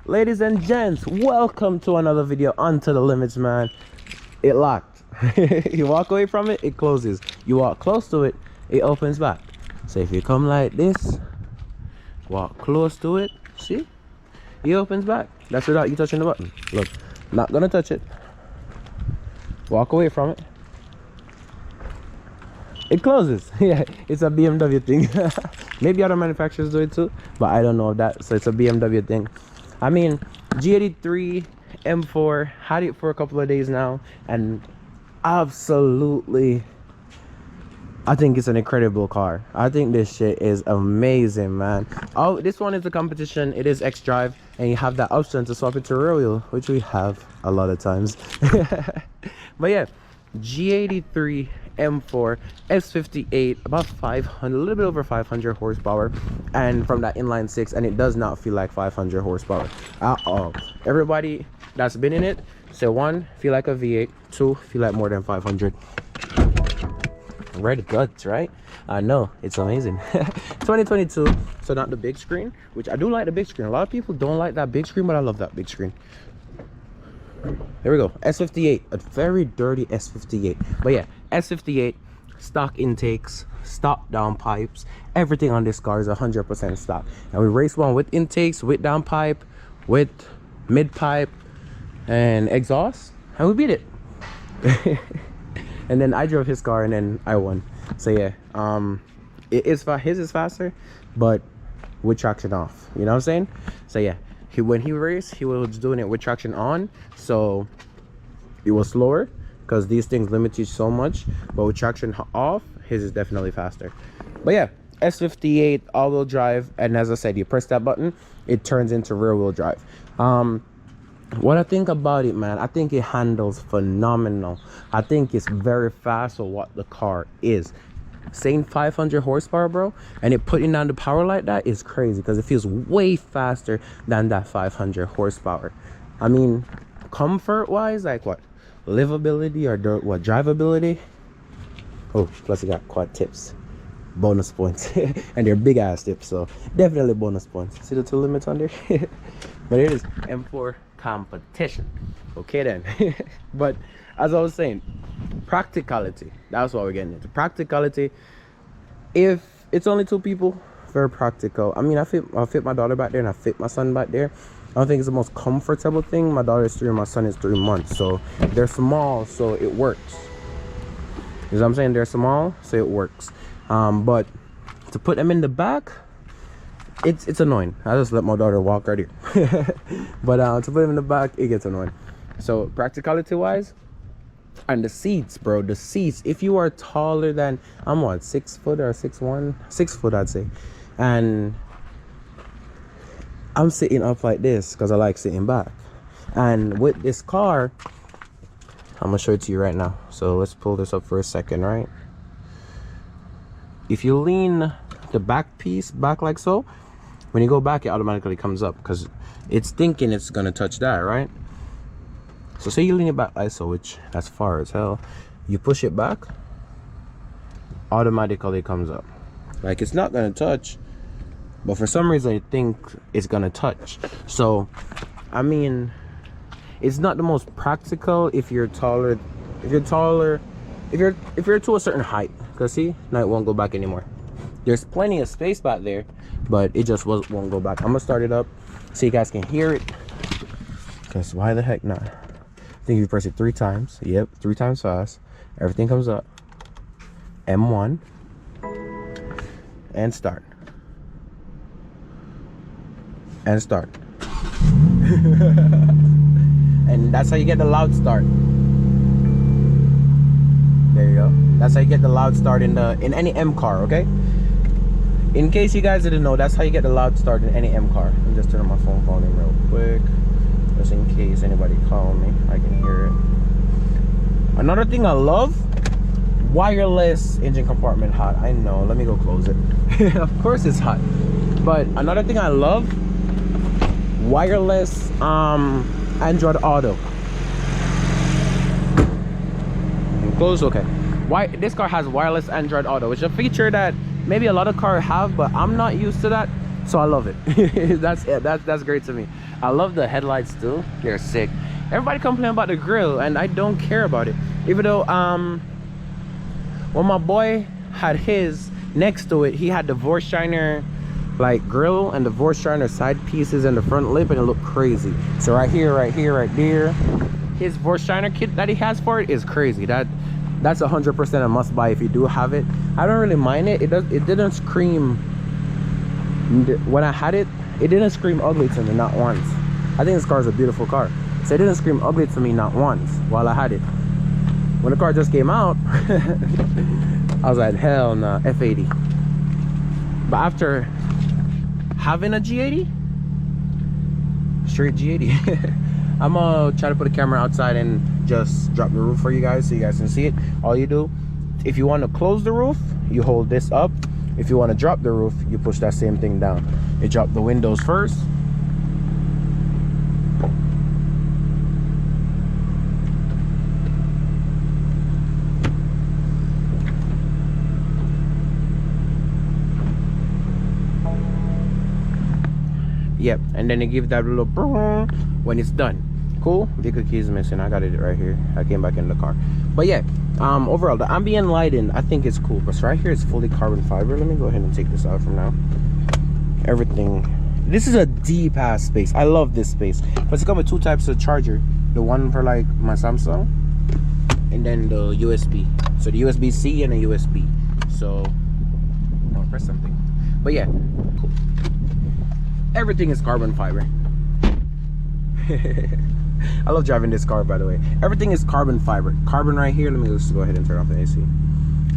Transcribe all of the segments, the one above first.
Ladies and gents, welcome to another video onto the limits, man. It locked. You walk away from it, it closes. You walk close to it, it opens back. So if you come like this, walk close to it, see, it opens back. That's without you touching the button. Look, not gonna touch it. Walk away from it, it closes. Yeah, it's a BMW thing. Maybe other manufacturers do it too, but I don't know that. So it's a BMW thing. I mean, G83 M4, had it for a couple of days now, and absolutely, I think it's an incredible car. I think this shit is amazing, man. Oh, this one is a competition. It is X drive, and you have that option to swap it to rear wheel, which we have a lot of times. But yeah, G83 M4 S58, about 500, a little bit over 500 horsepower, and from that inline six, and it does not feel like 500 horsepower at all. Everybody that's been in it say, one, feel like a V8, two, feel like more than 500. Red guts, right? I know, it's amazing. 2022, so not the big screen, which I do like the big screen. A lot of people don't like that big screen, but I love that big screen. There we go, S58, a very dirty S58. But yeah, S58, stock intakes, stock downpipes, everything on this car is 100% stock. And we raced one with intakes, with downpipe, with mid pipe, and exhaust, and we beat it. And then I drove his car, and then I won. So yeah, his is faster, but with traction off. You know what I'm saying? So yeah. When he raced, he was doing it with traction on, so it was slower because these things limit you so much, but with traction off, his is definitely faster. But yeah, S58 all-wheel drive, and as I said, you press that button, it turns into rear-wheel drive. What I think about it, man, I think it handles phenomenal. I think it's very fast for what the car is. Saying 500 horsepower, bro, and it putting down the power like that is crazy, because it feels way faster than that 500 horsepower. I mean, comfort wise, like what, livability or what, drivability. Oh, plus you got quad tips, bonus points. And they're big ass tips, so definitely bonus points. See the two limits on there? But it is M4 competition. Okay then. But as I was saying, practicality, that's what we're getting into. Practicality, if it's only two people, very practical. I mean, I fit my daughter back there, and I fit my son back there. I don't think it's the most comfortable thing. My daughter is 3 and my son is 3 months, so they're small, so it works. You know what I'm saying? They're small, so it works. But to put them in the back, it's annoying. I just let my daughter walk right here. But to put them in the back, it gets annoying. So practicality wise, and the seats, bro, the seats, if you are taller than, I'm what, 6 foot or 6'1", 6 foot I'd say, and I'm sitting up like this because I like sitting back. And with this car, I'm gonna show it to you right now, so let's pull this up for a second. Right, if you lean the back piece back like so, when you go back, it automatically comes up because it's thinking it's gonna touch that, right? So say you lean it back like so, which that's far as hell, you push it back, automatically comes up. Like, it's not gonna touch, but for some reason I think it's gonna touch. So I mean, it's not the most practical if you're taller, if you're to a certain height, because see, now it won't go back anymore. There's plenty of space back there, but it just won't go back. I'm gonna start it up so you guys can hear it, because why the heck not? I think if you press it 3 times, yep, 3 times fast, everything comes up. M1 and start. And start. And that's how you get the loud start. There you go. That's how you get the loud start in any M car, okay? In case you guys didn't know, that's how you get the loud start in any M car. Let me just turn on my phone volume real quick, just in case anybody call me, I can hear it. Another thing I love, wireless engine compartment. Hot, I know, let me go close it. Of course it's hot. But another thing I love, wireless Android Auto. And close, okay. Why this car has wireless Android Auto, which is a feature that maybe a lot of cars have, but I'm not used to that, so I love it. That's great to me. I love the headlights too. They're sick. Everybody complain about the grill, and I don't care about it. Even though when my boy had his next to it, he had the Vorshiner like grill and the Vorshiner side pieces and the front lip, and it looked crazy. So right here, right there, his Vorshiner kit that he has for it is crazy. That's 100% a must buy if you do have it. I don't really mind it. It didn't scream when I had it. It didn't scream ugly to me, not once. I think this car is a beautiful car, so it didn't scream ugly to me not once while I had it. When the car just came out, I was like, hell nah, F80. But after having a G80, straight G80, I'm gonna try to put a camera outside and just drop the roof for you guys so you guys can see it. All you do, if you want to close the roof, you hold this up. If you want to drop the roof, you push that same thing down. You drop the windows first. Yep, and then you give that little brrrr when it's done. Cool. Vehicle keys missing. I got it right here. I came back in the car. But yeah, overall the ambient lighting I think is cool. But right here it's fully carbon fiber. Let me go ahead and take this out from now. Everything. This is a deep ass space. I love this space. But it's come with two types of charger. The one for like my Samsung, and then the USB. So the USB-C and a USB. So I'll press something. But yeah, cool. Everything is carbon fiber. I love driving this car, by the way. Everything is carbon fiber. Carbon right here. Let me just go ahead and turn off the AC.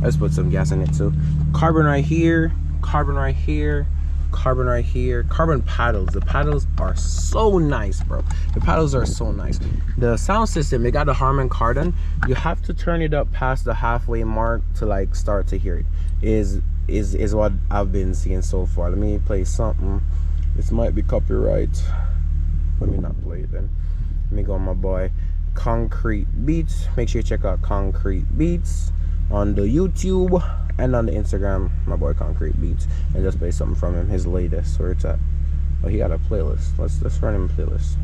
Let's put some gas in it too. Carbon right here. Carbon right here. Carbon right here. Carbon paddles. The paddles are so nice, bro. The paddles are so nice. The sound system, it got a Harman Kardon. You have to turn it up past the halfway mark to like start to hear it. Is what I've been seeing so far. Let me play something. This might be copyright. Let me not play it then. Let me go on my boy Concrete Beats. Make sure you check out Concrete Beats on the YouTube and on the Instagram, my boy Concrete Beats, and just play something from him, his latest. Where it's at. Oh, he got a playlist. Let's run him a playlist.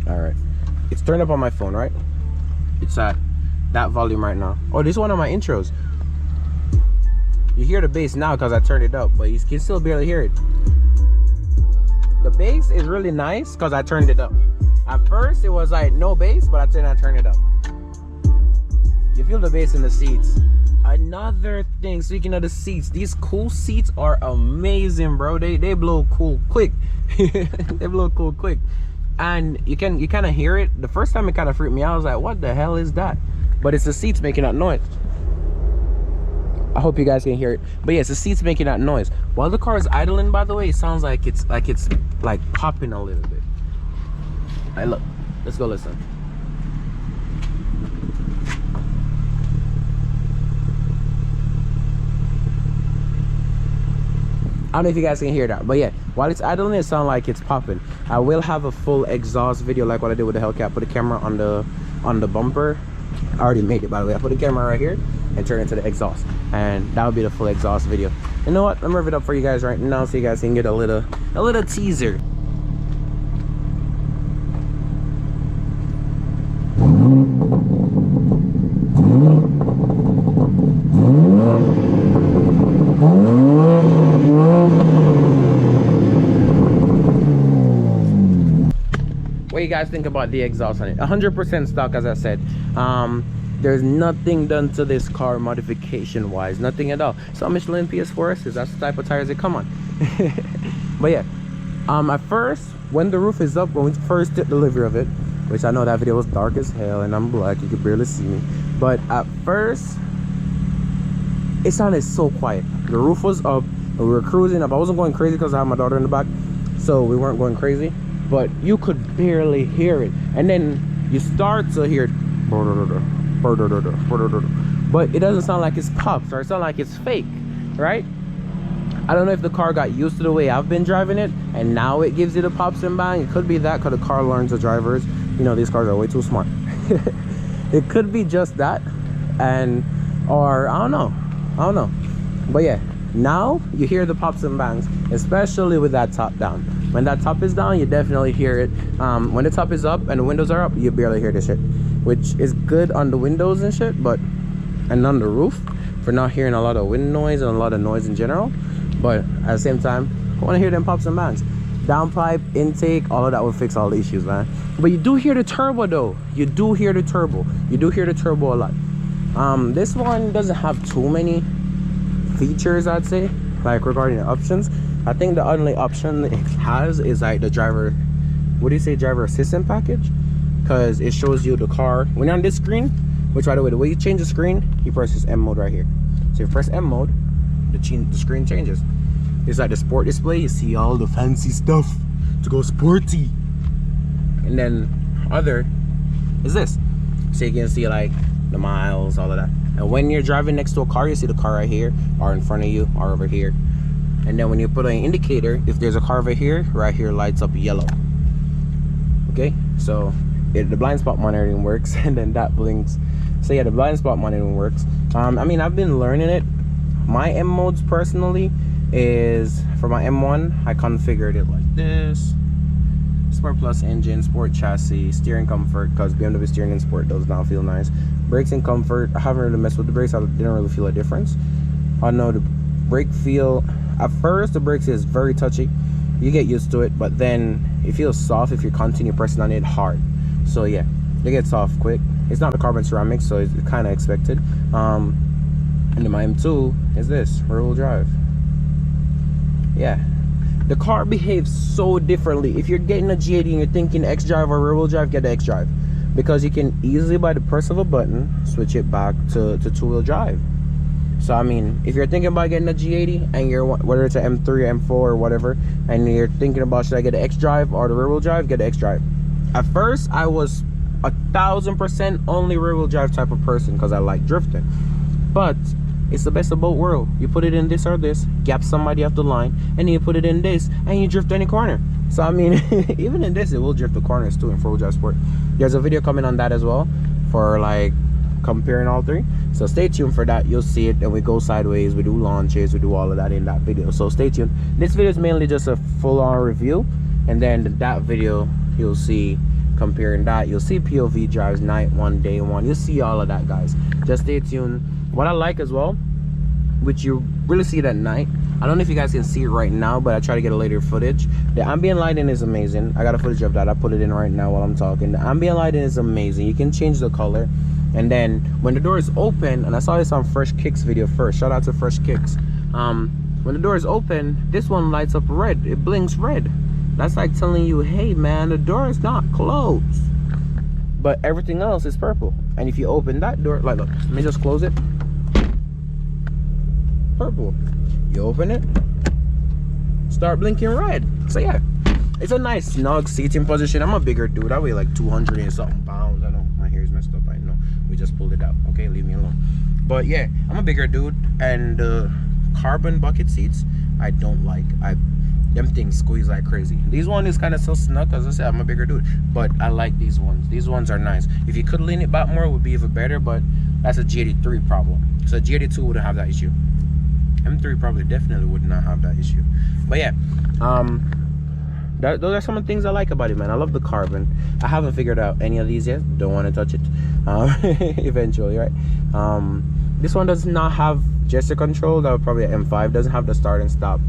Alright. It's turned up on my phone, right? It's at that volume right now. Oh, this is one of my intros. You hear the bass now because I turned it up, but you can still barely hear it. The bass is really nice because I turned it up. At first, it was like no bass, but then I turned it up. You feel the bass in the seats. Another thing, speaking of the seats, these cool seats are amazing, bro. They blow cool quick. They blow cool quick. And you kind of hear it. The first time it kind of freaked me out. I was like, what the hell is that? But it's the seats making that noise. I hope you guys can hear it. But yeah, it's the seats making that noise. While the car is idling, by the way, it sounds like it's like popping a little bit. Hey, look. Let's go listen. I don't know if you guys can hear that, but yeah, while it's idling, it sounds like it's popping. I will have a full exhaust video like what I did with the Hellcat. Put the camera on the bumper. I already made it, by the way. I put the camera right here and turn it to the exhaust, and that would be the full exhaust video. You know what? Let me rev it up for you guys right now so you guys can get a little teaser. What do you guys think about the exhaust on it? 100% stock, as I said. There's nothing done to this car modification wise, nothing at all. So Michelin PS4s, that's the type of tires they come on. But yeah, at first, when the roof is up, when we first did delivery of it, which I know that video was dark as hell and I'm black, you could barely see me, but at first it sounded so quiet. The roof was up and we were cruising up. I wasn't going crazy because I had my daughter in the back, so we weren't going crazy, but you could barely hear it. And then you start to hear it, but it doesn't sound like it's pops, or it sounds like it's fake, right? I don't know if the car got used to the way I've been driving it and now it gives you the pops and bang. It could be that because the car learns the drivers. You know, these cars are way too smart. It could be just that, and or I don't know. But yeah, Now you hear the pops and bangs, especially with that top down. When that top is down, you definitely hear it. When the top is up and the windows are up, you barely hear this shit, which is good on the windows and shit, but and on the roof for not hearing a lot of wind noise and a lot of noise in general. But at the same time, I want to hear them pops and bangs. Downpipe, intake, all of that will fix all the issues, man. But you do hear the turbo though. You do hear the turbo. You do hear the turbo a lot. This one doesn't have too many features, I'd say, like regarding the options. I think the only option it has is like the driver, what do you say, driver assistant package, because it shows you the car when you're on this screen. Which, by the way you change the screen, you press this M mode right here. So if you press M mode, the screen changes. It's like the sport display. You see all the fancy stuff to go sporty. And then other is this, so you can see like the miles, all of that. And when you're driving next to a car, you see the car right here, or in front of you, or over here. And then when you put an indicator, if there's a car over here, right here lights up yellow. Okay, so the blind spot monitoring works, and then that blinks. So yeah, the blind spot monitoring works. I mean, I've been learning it. My M modes personally is, for my M1, I configured it like this: Sport Plus engine, Sport chassis, steering comfort, because BMW steering in Sport does not feel nice. Brakes and comfort, I haven't really messed with the brakes. I didn't really feel a difference. I know the brake feel, at first the brakes is very touchy. You get used to it, but then it feels soft if you continue pressing on it hard. So yeah, they get soft quick. It's not the carbon ceramic, so it's kind of expected. And then my M2 is this, rear-wheel drive. Yeah, the car behaves so differently. If you're getting a G80 and you're thinking X-Drive or rear-wheel drive, get the X-Drive, because you can easily, by the press of a button, switch it back to two-wheel drive. So I mean, if you're thinking about getting a G80 and you're, whether it's an M3, M4 or whatever, and you're thinking about, should I get an X-Drive or the rear-wheel drive, get the X-Drive. At first I was 1000% only rear-wheel drive type of person, because I like drifting. But it's the best of both worlds. You put it in this or this, gap somebody off the line, and then you put it in this and you drift any corner. So I mean, even in this it will drift the corners too in 4-wheel drive sport. There's a video coming on that as well, for like comparing all three. So stay tuned for that. You'll see it, and we go sideways, we do launches, we do all of that in that video. So stay tuned. This video is mainly just a full-on review, and then that video you'll see comparing that. You'll see POV drives, night one, day one. You'll see all of that, guys. Just stay tuned. What I like as well, which you really see it at night, I don't know if you guys can see it right now, but I try to get a later footage. The ambient lighting is amazing. I got a footage of that. I put it in right now while I'm talking. The ambient lighting is amazing. You can change the color. And then when the door is open, and I saw this on Fresh Kicks video first, shout out to Fresh Kicks. When the door is open, this one lights up red. It blinks red. That's like telling you, hey man, the door is not closed. But everything else is purple. And if you open that door, like, look, let me just close it. Purple. You open it, start blinking red. So yeah, it's a nice snug seating position. I'm a bigger dude. I weigh like 200 and something pounds. I know my hair is messed up, I know. We just pulled it out. Okay, leave me alone. But yeah, I'm a bigger dude, and carbon bucket seats I don't like. Them things squeeze like crazy. These one is kind of so snug, as I said, I'm a bigger dude, but I like these ones. These ones are nice. If you could lean it back more, it would be even better, but that's a G83 problem. So G82 wouldn't have that issue. M3 probably definitely would not have that issue. But yeah, those are some of the things I like about it, man. I love the carbon. I haven't figured out any of these yet. Don't want to touch it eventually, right? This one does not have gesture control. That would probably an M5. Doesn't have the start and stop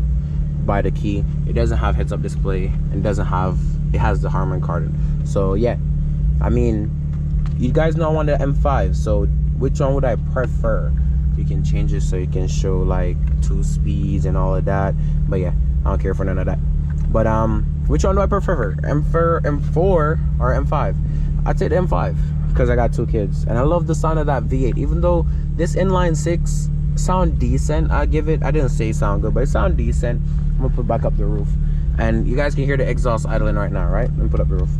by the key. It doesn't have heads-up display, and doesn't have, it has the Harman Kardon. So yeah, I mean, you guys know I want the M5, so which one would I prefer? You can change it so you can show like 2 speeds and all of that. But yeah, I don't care for none of that. But which one do I prefer? M4 or M5? I'd say the M5, because I got 2 kids and I love the sound of that V8. Even though this inline 6 sound decent, I give it, I didn't say sound good, but it sound decent. I'm gonna put back up the roof, and you guys can hear the exhaust idling right now, right? Let me put up the roof.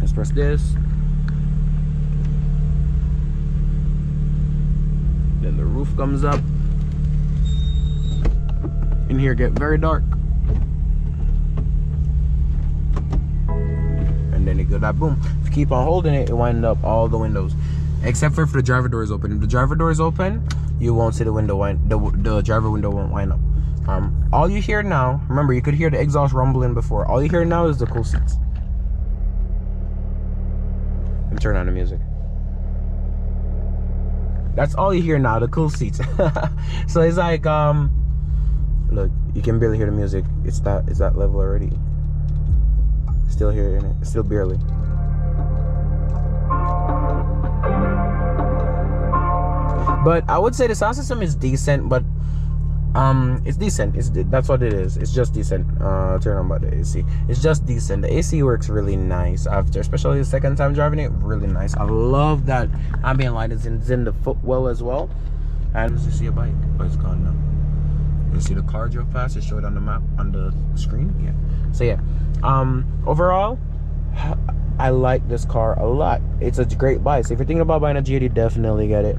Let's press this. Then the roof comes up. In here get very dark. And then it go that boom. If you keep on holding it, it winds up all the windows. Except for if the driver door is open. If the driver door is open, you won't see the window wind, the driver window won't wind up. All you hear now, remember you could hear the exhaust rumbling before. All you hear now is the cool seats. And turn on the music. That's all you hear now, the cool seats. So it's like look, you can barely hear the music. It's that level already. Still hearing it. Still barely. But I would say the sound system is decent, but it's decent. That's what it is. It's just decent. Turn on about the AC. It's just decent. The AC works really nice after, especially the second time driving it. Really nice. I love that ambient light is in the footwell as well. And you see a bike, but it's gone now. You see the car drove past. It showed on the map on the screen. Yeah. So yeah. Overall, I like this car a lot. It's a great buy. So if you're thinking about buying a G80, definitely get it.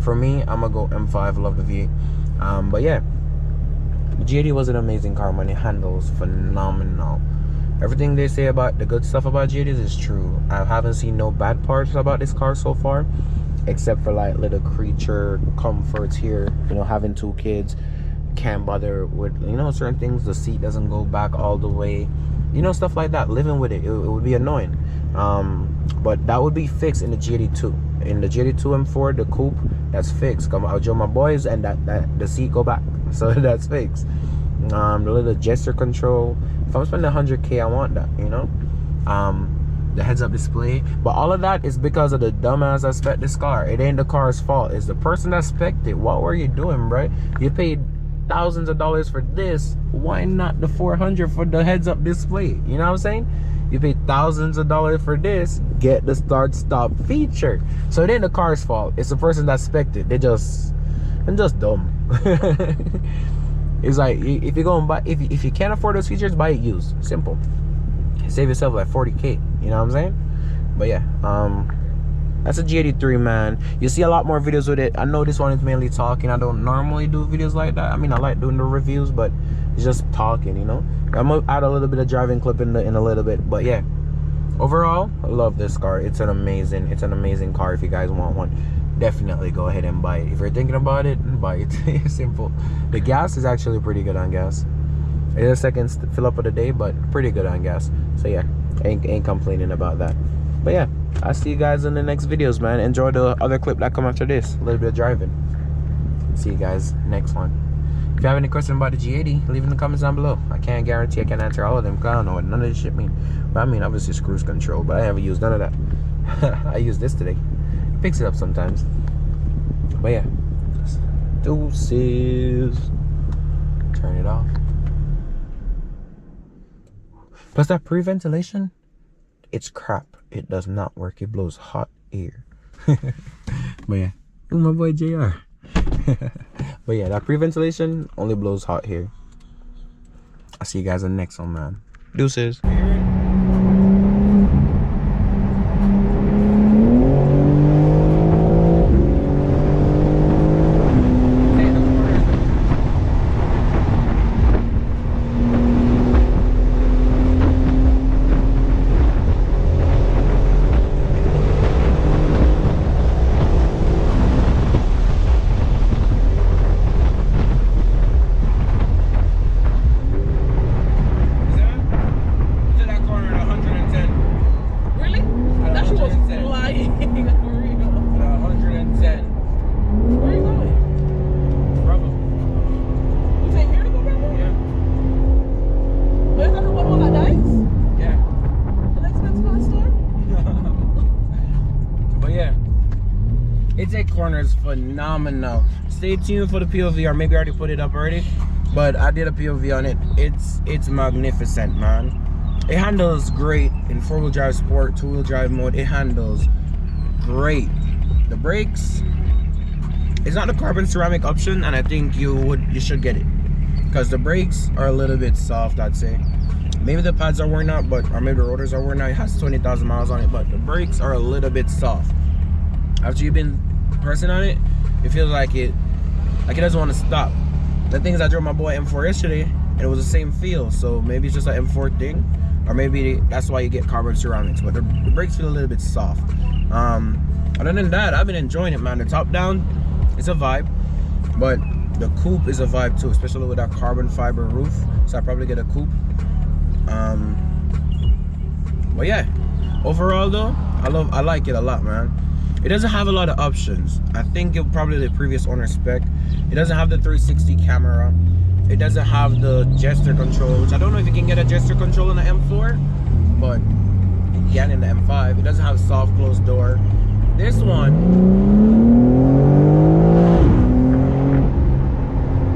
For me, I'm gonna go M5. I love the V8. But yeah, the G80 was an amazing car, man. It handles phenomenal. Everything they say about the good stuff about G80s is true. I haven't seen no bad parts about this car so far, except for like little creature comforts here. You know, having 2 kids, can't bother with, you know, certain things. The seat doesn't go back all the way, you know, stuff like that. Living with it would be annoying. But that would be fixed in the G82. In the G83 M4, the coupe, that's fixed. Come out, my boys, and that the seat go back, so that's fixed. The little gesture control. If I'm spending 100K, I want that, you know. The heads-up display, but all of that is because of the dumbass that spec this car. It ain't the car's fault. It's the person that spec'd it. What were you doing, bro? You paid thousands of dollars for this. Why not the 400 for the heads-up display? You know what I'm saying? You paid thousands of dollars for this. Get the start-stop feature. So it ain't the car's fault. It's the person that spec'd it. I'm just dumb. It's like, if you go and buy, if you can't afford those features, buy it used. Simple. Save yourself like 40K. You know what I'm saying? But yeah, that's a G83, man. You see a lot more videos with it. I know this one is mainly talking. I don't normally do videos like that. I mean, I like doing the reviews, but it's just talking, you know. I'm gonna add a little bit of driving clip in a little bit, but yeah, overall, I love this car. It's an amazing car. If you guys want one, definitely go ahead and buy it. If you're thinking about it, buy it. It's simple. The gas is actually pretty good on gas. It's a second fill up of the day, but pretty good on gas. So yeah, ain't complaining about that. But yeah, I'll see you guys in the next videos, man. Enjoy the other clip that come after this. A little bit of driving. See you guys next one. If you have any questions about the G80, leave in the comments down below. I can't guarantee I can answer all of them, because I don't know what none of this shit mean. But I mean, obviously it's cruise control, but I haven't used none of that. I use this today. Picks it up sometimes. But yeah, deuces. Turn it off. Plus that pre-ventilation, it's crap. It does not work. It blows hot air. But yeah, oh, my boy JR. But yeah, that pre-ventilation only blows hot air. I'll see you guys in the next one, man. Deuces. Corners phenomenal. Stay tuned for the POV, or maybe I already put it up already, but I did a POV on it. It's magnificent, man. It handles great in 4-wheel drive sport, 2-wheel drive mode. It handles great. The brakes, it's not the carbon ceramic option, and I think you should get it, because the brakes are a little bit soft, I'd say. Maybe the pads are worn out, or maybe the rotors are worn out. It has 20,000 miles on it, but the brakes are a little bit soft. After you've been pressing on it, it feels like it doesn't want to stop. The thing is, I drove my boy M4 yesterday, and it was the same feel. So maybe it's just an M4 thing, or maybe that's why you get carbon ceramics. But the brakes feel a little bit soft. Other than that, I've been enjoying it, man. The top down, it's a vibe. But the coupe is a vibe too, especially with that carbon fiber roof. So I probably get a coupe. But yeah, overall though, I like it a lot, man. It doesn't have a lot of options. I think it probably the previous owner spec. It doesn't have the 360 camera. It doesn't have the gesture control, which I don't know if you can get a gesture control in the M4, but you can in the M5. It doesn't have soft closed door. This one,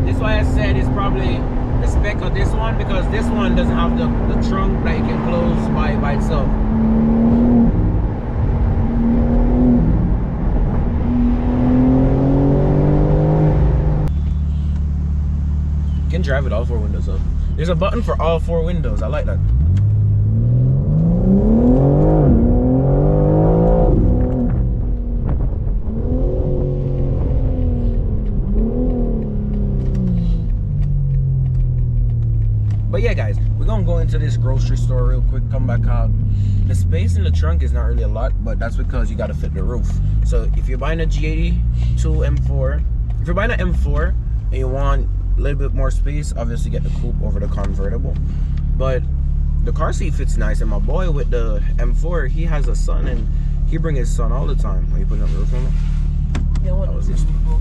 this is why I said it's probably the spec of this one, because this one doesn't have the trunk that you can close by itself. You can drive with all 4 windows up. There's a button for all 4 windows. I like that. But yeah, guys, we're gonna go into this grocery store real quick, come back out. The space in the trunk is not really a lot, but that's because you gotta fit the roof. So if you're buying a G83 M4, if you're buying an M4 and you want a little bit more space, obviously get the coupe over the convertible. But the car seat fits nice, and my boy with the M4, he has a son and he brings his son all the time. Are you putting up the roof on him? Yeah, I want him to see the roof go.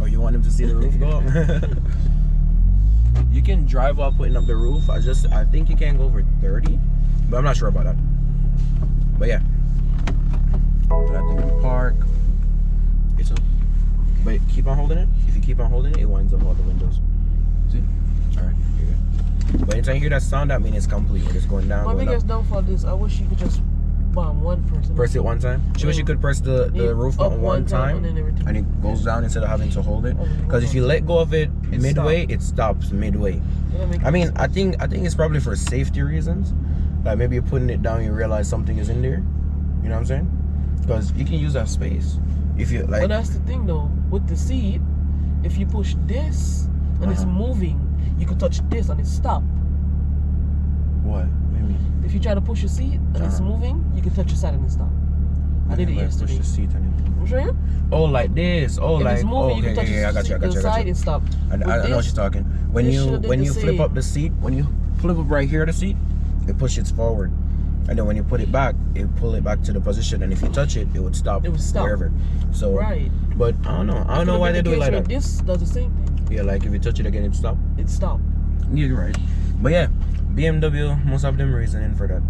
Oh, you want him to see the roof go up? You can drive while putting up the roof. I think you can go over 30, but I'm not sure about that. But yeah, put that thing in park. It's up. But keep on holding it. If you keep on holding it, it winds up all the windows. See? Alright, you're good. But anytime you hear that sound, that means it's complete. We're just going down. My biggest downfall is I wish you could just bomb one person. Press it one time. She wish you could press the roof button one time, and it goes down instead of having to hold it. Because if you let go of it midway, it stops midway. I mean, I think it's probably for safety reasons. Like maybe you're putting it down, you realize something is in there. You know what I'm saying? Because you can use that space if you like. But that's the thing though, with the seat, if you push this and it's moving, you can touch this and it stop. What? Maybe. If you try to push your seat and it's moving, you can touch your side and it stop. I did it yesterday. Push the seat and it... I'm showing you. Oh, like this. Oh, if like it's moving, you can touch I got you. the side and stop. I know what you're talking. When you flip up the seat, when you flip up right here the seat, it pushes forward, and then when you put it back, it pull it back to the position. And if you touch it, it would stop. It would stop wherever. So right. But I don't know. I don't know why they do it like that. This does the same thing. Yeah, like if you touch it again, it stop. It stop. Yeah, you're right. But yeah, BMW must have them reasoning for that.